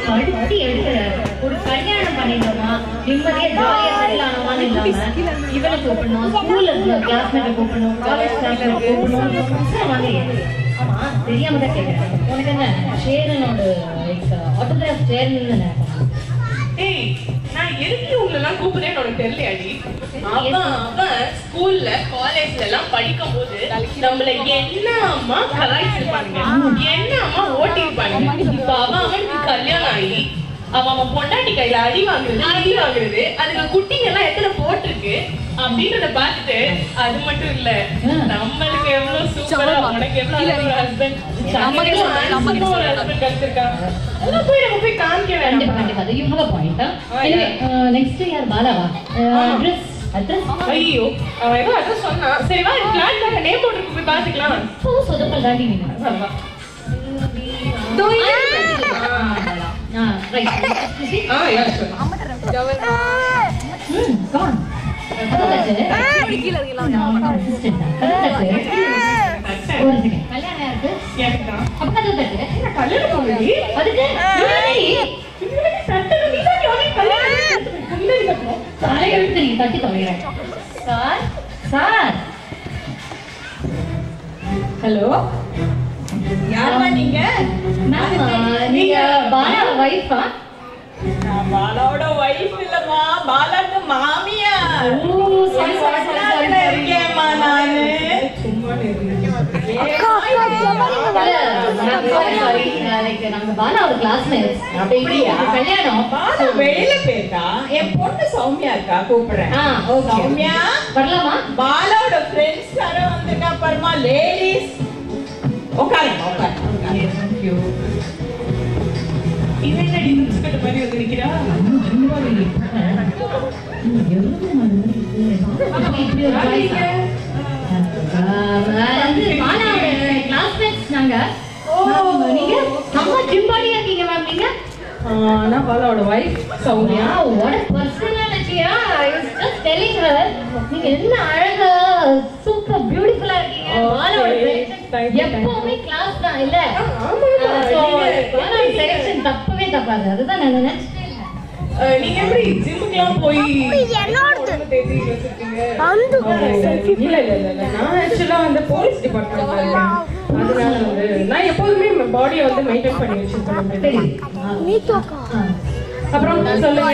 கடுத்தி எடுக்கிறாரு. ஒரு கல்யாணம் பண்ணிட்டோமா நிம்மதியா ஜாலியா செட்டில் ஆனோமான்னு இல்லாம இவனை கூப்பிடணும், ஸ்கூல்ல கிளாஸ்மேட்டை கூப்பிடணும், காலேஜ் கிளாஸ்மேட்டை கூப்பிடணும் வாங்க. ஆமா தெரியாம தான் கேட்கிறேன், உனக்கு என்ன ஷேரனோட ஆட்டோகிராஃப் ஷேரன்? ஏய், நான் எதுக்கு உங்களெல்லாம் கூப்பிடுறேன்னு உனக்கு தெரியலையாடி? அவன் ஸ்கூல்ல காலேஜ்ல எல்லாம் படிக்கும் போது நம்மள என்ன அம்மா கலாய்ச்சிருப்பாங்க, என்ன அம்மா ஓட்டிருப்பாங்க. இப்ப அவனுக்கு கல்யாணம் ஆகி அவன் பொண்டாட்டி கையில அடி வாங்குறது அதுக்கு குட்டிங்க எல்லாம் எத்தனை போட்டிருக்கு அப்படின்றத பார்த்துட்டு, அது மட்டும் இல்ல நம்மளுக்கு எவ்வளவு சூப்பரா, உனக்கு எவ்வளவு ஹஸ்பண்ட் கிடைச்சிருக்காங்க. போய் நம்ம போய் காமிக்க வேண்டாம். நெக்ஸ்ட் யார் பாலாவா? ஐயோ, அவன் ஏதோ அட்ரஸ் சொன்னா. சரி வா, பிளாட்ல நேம் போட்டு போய் பாத்துக்கலாம். சொதப்பல் தாண்டி தட்டி தொலைகிறேன். ஹலோ, யாரா நீங்க? நீங்க பாலா வைஃபா? நான் பாலாவோட வைஃப் இல்லம்மா, பாலாக்கு மாமியா. இருக்கேம்மா நானு. வெளியில போயிருக்கா. என் பொண்ணு சௌமியா இருக்கா, கூப்பிடுறேன். சௌமியா வரலாமா? பாலாவோட ஃப்ரெண்ட்ஸ் யாரோ வந்திருக்கா பாருமா, லேடிஸ். உட்காருங்க உட்காருங்க. இவன் என்னடி பிஸ்கட் மாதிரி வந்து நிக்கிறா? நான் பாலாவோட wife Soumya. what a personality. I was just telling her நீங்க என்ன அழகா சூப்பர் பியூட்டிஃபுல்லா இருக்கீங்க. பாலாவோட எப்பவுமே கிளாஸ் தான் இல்ல? பாலாவோட செலக்ஷன் தப்பவே தப்பாது. அதுதான் நான் நினைச்சிட்டே இல்ல. நீங்க எப்படி ஜிம்முக்குலாம் போய் தேடி வச்சிருக்கீங்க? இல்ல இல்ல இல்ல, நான் ஆக்சுவலா வந்து போலீஸ் டிபார்ட்மெண்ட்ல இருக்கேன். அதனால வந்து நான் எப்போதுமே பாடியை வந்து மெயின்டைன் பண்ணி வச்சிருக்கேன். அப்புறம் சொல்லுங்க,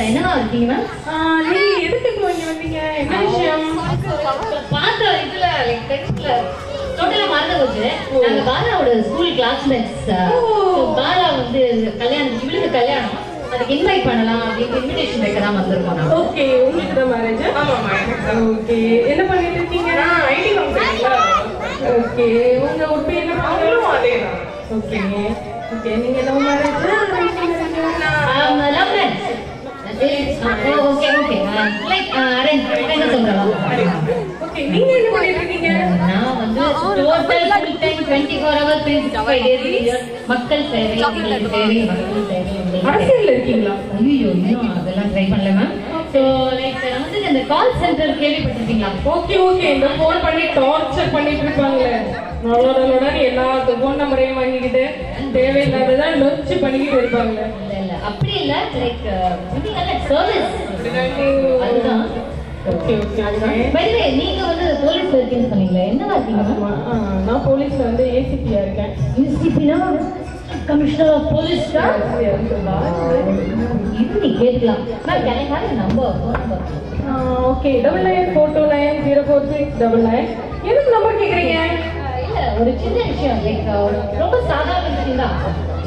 என்னவா இருக்கீங்க? நீ எதுக்கு இங்க வந்தீங்க? என்ன விஷயம்? பார்த்த இதுல டெக்ஸ்ட்ல டோட்டலா மறந்து போச்சு. நாங்க பாலாவோட ஸ்கூல் கிளாஸ்மேட்ஸ். பாலா வந்து கல்யாணம், இவளுக்கு கல்யாணம், அதுக்கு இன்வைட் பண்ணலாம் அப்படின்னு இன்விடேஷன் வைக்கலாம் வந்திருக்கோம். ஓகே, உங்களுக்கு தான் மேரேஜ்? ஆமாமா. ஓகே, என்ன பண்ணிட்டு இருக்கீங்க? நான் ஐடி கம்பெனில. ஓகே, உங்க ஒர்க் என்ன பண்றீங்க? அதேதான். ஓகே ஓகே, நீங்க love marriage? Love marriage. Okay okay, like arrange என்ன சொல்றோம். ஓகே, நீங்க என்ன பண்ணிட்டு இருக்கீங்க? நான் வந்து total full time 24 hours 365 days மக்கள் சேவை, மக்கள் சேவை, மக்கள் சேவை. அரசியல்ல இருக்கீங்களா? ஐயோ, இன்னும் அதெல்லாம் ட்ரை பண்ணல மேம். சோ லைக் வந்து இந்த கால் சென்டர் கேள்விப்பட்டிருக்கீங்களா? ஓகே ஓகே, இந்த ஃபோன் பண்ணி டார்ச்சர் பண்ணிட்டு இருப்பாங்களே, நோட எல்லா ஃபோன் நம்பரையும் வாங்கிக்கிட்டு தேவையில்லாததான் லொச்சு பண்ணிக்கிட்டு இருப்பாங்க. இல்ல இல்ல, அப்படி இல்ல, லைக் சர்வீஸ் அதுதான். ஓகே ஓகே, அதுதான். பை தி வே, நீங்க வந்து போலீஸ்ல இருக்கீங்கன்னு சொன்னீங்களே, என்னவா இருக்கீங்க? நான் போலீஸ்ல வந்து ஏசிபியா இருக்கேன். ஏசிபினா கமிஷனர் ஆஃப் போலீஸ் தான். இது நீ கேட்கலாம் ma'am. Can I have your number? Phone number. Okay, 9942904699. எதுக்கு நம்பர் கேக்குறீங்க? இல்ல, ஒரு சின்ன விஷயம், லைக் ரொம்ப சாதாரண விஷயம் தான்.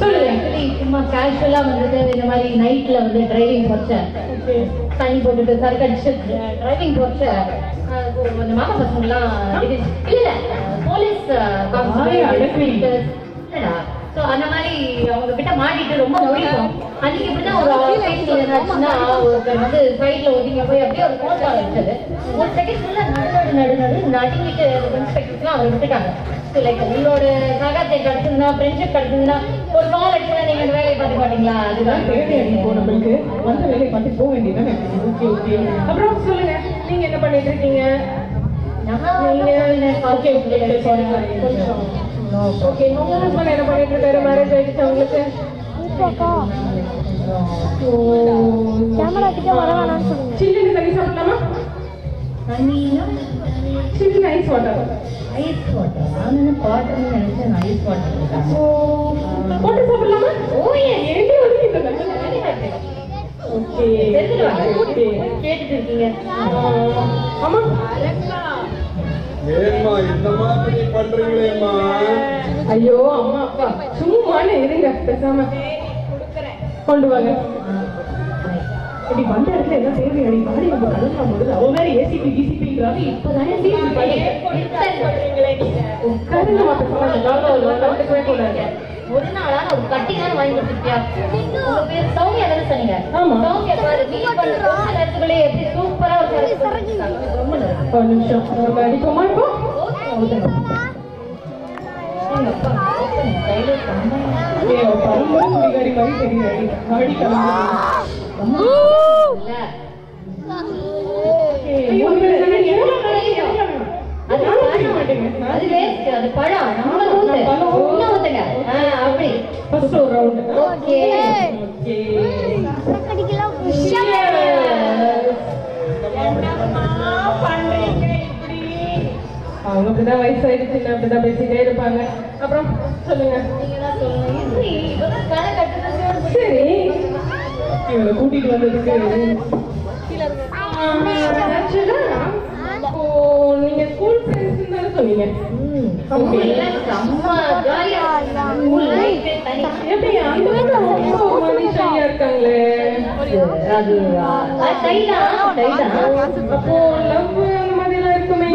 சொல்லுங்க. ஆக்சுவலி சும்மா கேஷுவலா வந்துட்டு இந்த மாதிரி நைட்ல வந்து டிரைவிங் போச்சேன், தண்ணி போட்டுட்டு சரக்கு அடிச்சு டிரைவிங் போச்சேன், அந்த மாமா பசங்கலாம் இல்ல போலீஸ் இல்லடா. ஸோ அந்த மாதிரி அவங்க கிட்ட மாட்டிட்டு ரொம்ப முடிக்கும். அன்னைக்கு இப்படிதான் ஒரு ஆஃபீஸ்ல என்னாச்சுன்னா, ஒருத்தர் வந்து சைட்ல ஒதுங்க போய் அப்படியே ஒரு ஃபோன் கால் வச்சது. ஒரு செகண்ட் ஃபுல்லா நடுநடு நடுங்கிட்டு இன்ஸ்பெக்டர்ஸ்லாம் அவர் விட்டுட்டாங்க. ஸோ லைக் உங்களோட சகாத்தை கிடைச்சதுன்னா, ஃப்ரெண்ட்ஷிப் கிடைச்சதுன்னா, ஒரு கால் அடிச்சுன்னா நீங்க அந்த வேலையை பார்த்து மாட்டீங்களா? அதுதான் தேவையான இப்போ நம்மளுக்கு வந்த வேலையை பார்த்து போக வேண்டியதானே. ஓகே ஓகே, அப்புறம் சொல்லுங்க, நீங்க என்ன பண்ணிட்டு இருக்கீங்க? ஓகே உங்க ஹஸ்பண்ட் என்ன பண்ணிட்டு இருக்காரு? மேரேஜ் ஆயிடுச்சு உங்களுக்கு? கேமரா கிட்ட வர வேணாம்னு சொல்லுங்க. சில்லுன்னு தண்ணி சாப்பிடலாமா? தண்ணினா சில்லுன்னு ஐஸ் வாட்டர். Ice water. நான் பாட்டர்னு நினைச்சேன். ஐஸ் வாட்டர் போட்டு சாப்பிடலாமா? ஓயே ஏண்டி வந்து இந்த தண்ணி? ஓகே கேட்டுட்டு இருக்கீங்க. ஆமா ஏம்மா இந்த மாதிரி பண்றீங்களேம்மா? ஐயோ அம்மா அப்பா சும்மானே இருங்க, பேசாம கொண்டு வாங்க. இப்படி வந்த இடத்துல என்ன தேவை அடி பாடி நம்ம கலக்கலாம் போது அவ வேற ஏசிபி கிசிபிங்கிறாங்க. இப்பதானே உட்காருங்க கலந்துக்கவே கூடாது. ஒரு நாளா ஒரு கட்டிங்கான வாங்கி கொடுத்துருக்கியா? உங்க பேர் சௌமியா தானே சொன்னீங்க? ஆமா. சௌமியா பாரு மீட் பண்ண கொஞ்ச நேரத்துக்குள்ளே எப்படி சூப்பரா ஒரு ரொம்ப நல்லா. ஒரு நிமிஷம் நம்ம அடிப்போமா இப்போ? எங்க அப்பா கையில பரம்பரை குடிகாரி மாதிரி தெரியுது. அடி இல்ல அது வேஸ்ட். அது பழம். நம்ம ஊத்துங்க. அப்படி ஃபர்ஸ்ட் ஒரு ரவுண்ட். ஓகே ஓகே அவங்க அப்படிதான் வயசாயிடுச்சு, அப்படிதான் பேசிட்டே இருப்பாங்க. அப்புறம் சொல்லுங்க. சரி இவங்களை கூட்டிட்டு வந்ததுக்கு அப்போ நீங்க ஸ்கூல் ஃப்ரெண்ட்ஸ் தானே சொன்னீங்க? எப்படி அந்த மனுஷையா இருக்காங்களே? அப்போ லவ் அந்த மாதிரி எல்லாம் இருக்குமே?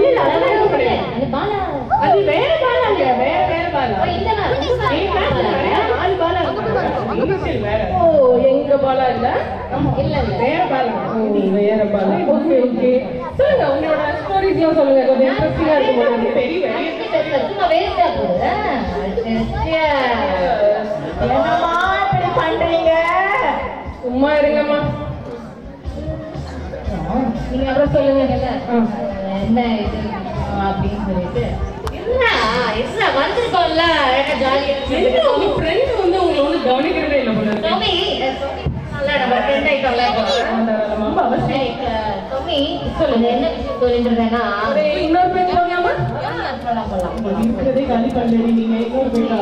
அது வேற பாலா இல்ல, வேற வேற பாலா. நாலு பாலா வேற. ஓ எங்க பாலா இல்ல? இல்ல வேற பாலா. வேற பாலா. ஓகே ஓகே சொல்லுங்க, உங்களோட ஸ்டோரிஸ் எல்லாம் சொல்லுங்க. கொஞ்சம் இன்ட்ரெஸ்டிங்கா இருக்கும். என்னம்மா இப்படி பண்றீங்க? சும்மா இருங்கம்மா. நீங்க அப்புறம் சொல்லுங்க என்ன இது அப்படின்னு சொல்லிட்டு வந்திருக்கோம்ல ஜாலியா. உங்க ஃப்ரெண்ட் வந்து உங்களை ஒண்ணு கவனிக்கிறதே இல்லை போல இருக்கு. நம்ம ஃப்ரெண்ட் ஆயிட்டோம்ல. ரொம்ப அவசியம். சொல்லுங்க என்ன விஷயம் சொல்லிட்டுருந்தேன்னா இன்னொரு பேர் சொல்லலாமா? போலாம் இருக்கிறதே காலி பண்ணி நீங்க இன்னொரு பேர்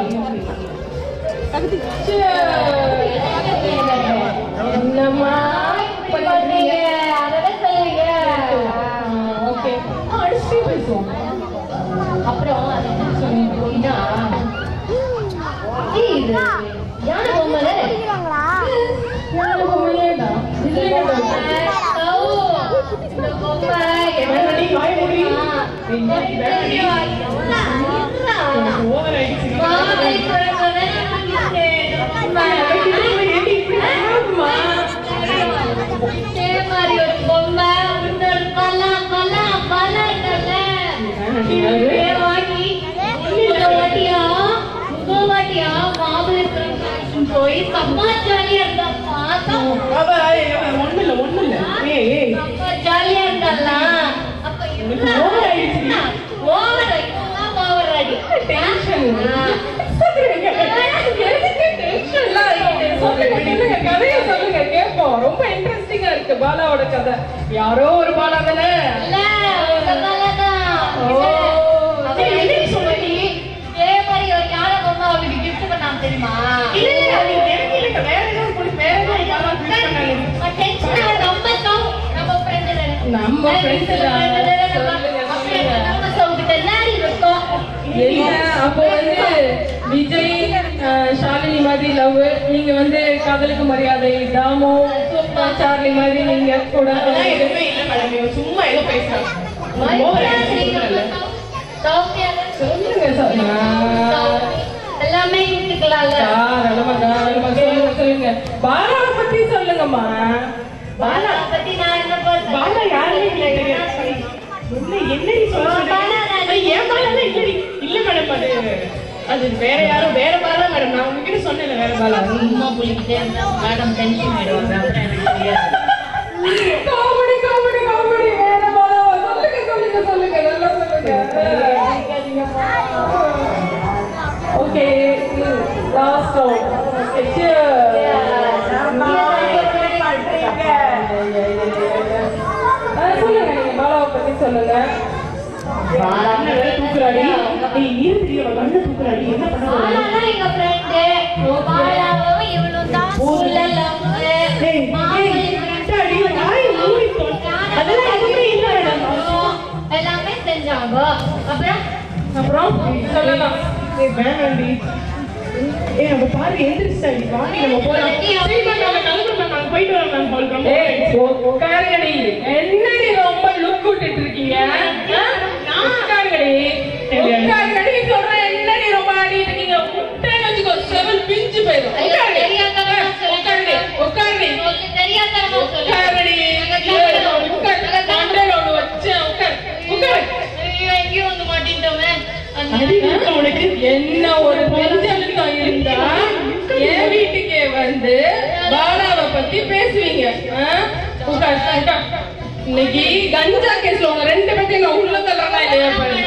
என்னம்மா பண்றீங்க? அதெல்லாம் சொல்லுங்க. ஓகே அடுத்து பேசுவோம். அப்புறம் அது என்ன சொல்லிட்டீங்கன்னா இது யானை பொம்மை யாரு பொம்மையேடா? ஓவர் ஆயிடுச்சு. போய் சம்மா ஜாலியா இருந்தா பார்த்தோம். ஒண்ணு இல்ல. ஏய் சம்மா ஜாலியா இருந்தாலாம். அப்ப ஓவர் ஆயிடுச்சு. ஓவர் ஆடி டென்ஷன். கதையை சொல்லுங்க கேட்போம். ரொம்ப இன்ட்ரெஸ்டிங்கா இருக்கு பாலாவோட கதை. யாரோ ஒரு பாலா தானே? தெரியுமா? நம்ம அப்போ வந்து விஜய் ஷாலினி மாதிரி லவ், நீங்க வந்து காதலுக்கு மரியாதை, தாமோ சார்லி மாதிரி நீங்க கூட எதுவுமே இல்ல மேடம். சும்மா ஏதோ பேசுறாங்க. சொல்லுங்க எல்லாமே சொல்லுங்க. பாலாவை பத்தி சொல்லுங்கம்மா. பாலா பத்தி நான் என்ன பாலா யாருமே இல்ல. என்னடி சொல்லுங்க? ஏன் பாலா இல்லடி? இல்ல மேடம், அது வேற யாரும் வேற பாலா மேடம். நான் உங்ககிட்ட சொன்னேன் வேற பாலா. சும்மா புள்ளிக்கிட்டே இருந்தா மேடம் டென்ஷன் ஆயிடுவாங்க. அப்புறம் எனக்கு தெரியாது. Comedy comedy comedy. வேற பாலா சொல்லுங்க சொல்லுங்க சொல்லுங்க நல்லா சொல்லுங்க. Okay last round. சொல்லல. பாலான்னு வேற தூக்குறாடி. நீ இருந்திய கண்ணு தூக்குறாடி. என்ன பண்ண போற? பாலானா எங்க ஃப்ரெண்ட். பாலாவும் இவளும் தான் ஸ்கூல்ல லவ். மாமி ஃப்ரெண்டாடி. வாய் மூடி போடு. அதெல்லாம் எதுவுமே இல்ல மேடம். எல்லாமே செஞ்சாங்க. அப்புறம் சொல்லலாம். வேணாண்டி. அவ பாரு எந்திரிச்சாடி. வாடி நம்ம போலாம். சரி நாங்க கிளம்புறோம். நாங்க போயிட்டு வரோம். நான் கால் பண்றேன். உட்காருங்கடி. என்னடி ரொம்ப லுக் விட்டுட்டு இருக்கீங்க? உட்காருங்கடி சொல்றேன். என்னடி ரொம்ப ஆடிட்டு இருக்கீங்க? முட்டைன்னு வச்சுக்கோ. செவல் பிஞ்சு போயிடும். உட்காருடி. உட்காருடி. உட்காருடி. மண்டையில ஒண்ணு வச்சேன். உட்காரு. எங்கேயும் வந்து மாட்டிட்டோமே. உனக்கு என்ன ஒரு பெஞ்சலுக்கம் இருந்தா என் வீட்டுக்கே வந்து பாலாவை பத்தி பேசுவீங்க. இன்னைக்கு கஞ்சா கேஸ்ல உங்க 2 பேர்த்தையும் நான் உள்ள தள்ளறா இல்லையா பாருங்க.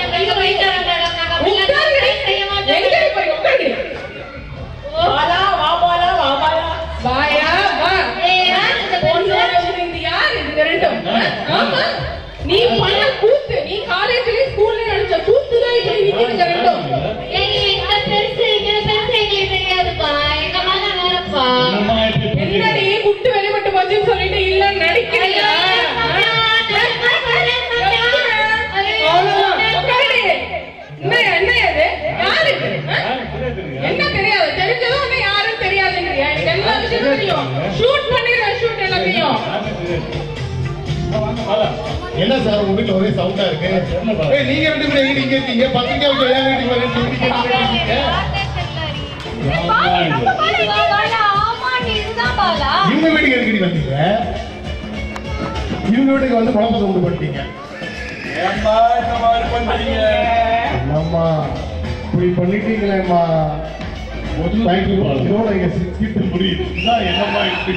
பாலா வா பாலா வா பாலா வாயா வா. யாரு இது ரெண்டும்? ஆமா நீ பண்ண கூத்து. நீ காலேஜ்ல ஸ்கூல்ல நடிச்ச கூத்து தான் இப்படி நிக்குதுங்க ரெண்டும். என்னடி குட்டு வெளிப்பட்டு போச்சுன்னு சொல்லிட்டு இல்ல நடிக்கிறீங்க. என்ன தெரியாது? தெரிஞ்சதும் ஒண்ணு யாரும் தெரியாதுங்கிறியா? எனக்கு எல்லா விஷயமும் தெரியும். ஷூட் பண்ணிடுறேன். ஷூட் எல்லாத்தையும். என்ன சார் உங்க வீட்டுல ஒரே சவுண்டா இருக்கு? நீங்க 2 பேரும் எங்க இருக்கீங்க? பத்திரிக்கை வீட்டுல என் வீட்டுக்கு வரீங்க. இவங்க வீட்டுக்கு எதுக்கடி வந்தீங்க? இவங்க வீட்டுக்கு வந்து குழம்பு சவுண்டு பண்ணிட்டீங்க. ஏம்மா இந்த மாதிரி பண்றீங்க? அம்மா இப்படி பண்ணிட்டீங்களேம்மா. இதோட எங்க சிக்கிட்டு புரியுது. என்னம்மா இப்படி